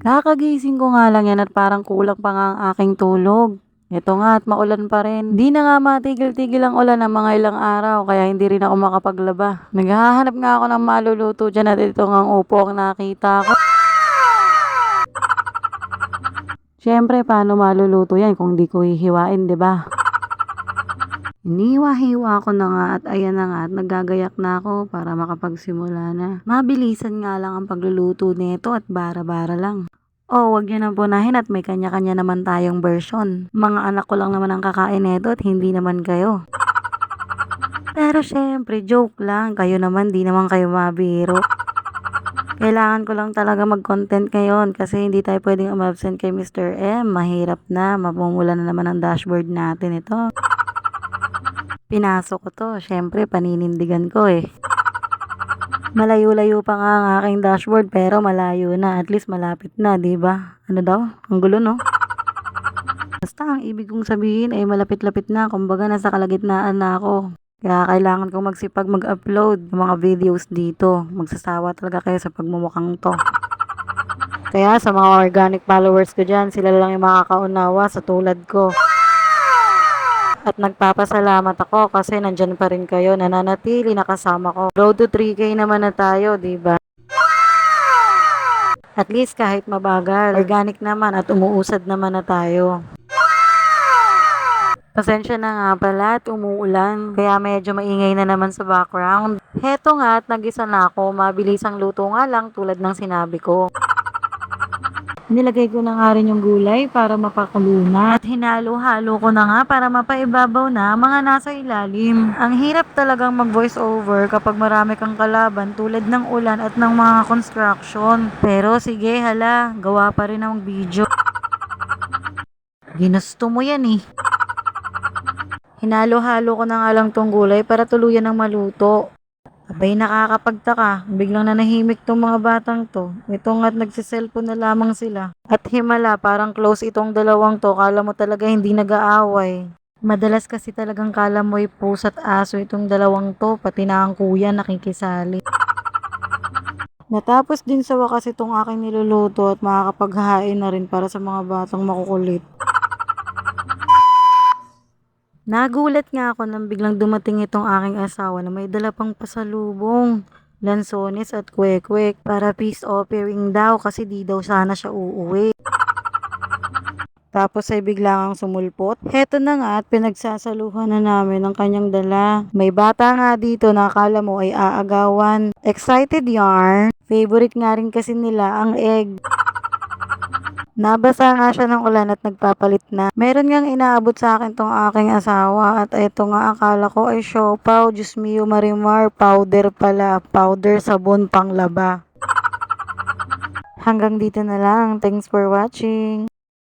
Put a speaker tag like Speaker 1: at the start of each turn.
Speaker 1: Kakagising ko nga lang yan at parang kulang pa nga ang aking tulog. Eto nga at maulan pa rin. Di na nga matigil-tigil ang ulan ng mga ilang araw kaya hindi rin ako makapaglaba. Naghahanap nga ako ng maluluto dyan at ito nga ang upo ang nakita ko. Siyempre, paano maluluto yan kung di ko hihiwain, di ba? Iniwa-hiwa ko na nga at ayan na nga at naggagayak na ako para makapagsimula na. Mabilisan nga lang ang pagluluto nito at bara-bara lang. Oh, wag niyo nang punahin at may kanya-kanya naman tayong version. Mga anak ko lang naman ang kakain nito at hindi naman kayo. Pero syempre, joke lang. Kayo naman, di naman kayo mabiro. Kailangan ko lang talaga mag-content ngayon kasi hindi tayo pwedeng umabsent kay Mr. M. Mahirap na, mamumula na naman ang dashboard natin ito. Pinasok ko to, syempre paninindigan ko eh. Malayo-layo pa nga ang aking dashboard pero malayo na, at least malapit na, di ba? Ano daw? Ang gulo no? Basta ang ibig kong sabihin ay malapit-lapit na, kumbaga nasa kalagitnaan na ako. Kaya kailangan kong magsipag mag-upload ng mga videos dito. Magsasawa talaga kayo sa pagmumukhang to. Kaya sa mga organic followers ko dyan, sila lang yung makakaunawa sa tulad ko. At nagpapasalamat ako kasi nandyan pa rin kayo, nananatili nakasama ko. Road to 3K naman na tayo, di ba? At least kahit mabagal, organic naman at umuusad naman na tayo. Pasensya na nga pala at umuulan, kaya medyo maingay na naman sa background. Heto nga at nag-isa na ako, mabilis ang luto nga lang tulad ng sinabi ko. Nilagay ko na nga rin yung gulay para mapakulo na. At hinalo-halo ko na nga para mapaibabaw na mga nasa ilalim. Ang hirap talagang mag-voice over kapag marami kang kalaban tulad ng ulan at ng mga construction. Pero sige hala, gawa pa rin ang video. Ginusto mo yan eh. Hinalo-halo ko na nga lang tong gulay para tuluyan ng maluto. Abay nakakapagtaka, biglang nanahimik tong mga batang to. Ito nga't nagsiselfon na lamang sila. At himala, parang close itong dalawang to, kala mo talaga hindi nag-aaway. Madalas kasi talagang kala mo'y pusa at aso itong dalawang to, pati na ang kuya nakikisali. Natapos din sa wakas itong aking niluluto at makakapaghain na rin para sa mga batang makukulit. Nagulat nga ako nang biglang dumating itong aking asawa na may dala pang pasalubong, lansones at kwek-kwek para peace offering daw kasi di daw sana siya uuwi. Tapos ay biglang sumulpot. Heto na nga at pinagsasaluhan na namin ang kanyang dala. May bata nga dito na akala mo ay aagawan. Excited yarn. Favorite nga rin kasi nila ang egg. Nabasa nga siya ng ulan at nagpapalit na. Meron ngang inaabot sa akin tong aking asawa at ito nga akala ko ay siopaw. Diyos mio marimar, powder pala. Powder sabon panglaba. Hanggang dito na lang. Thanks for watching.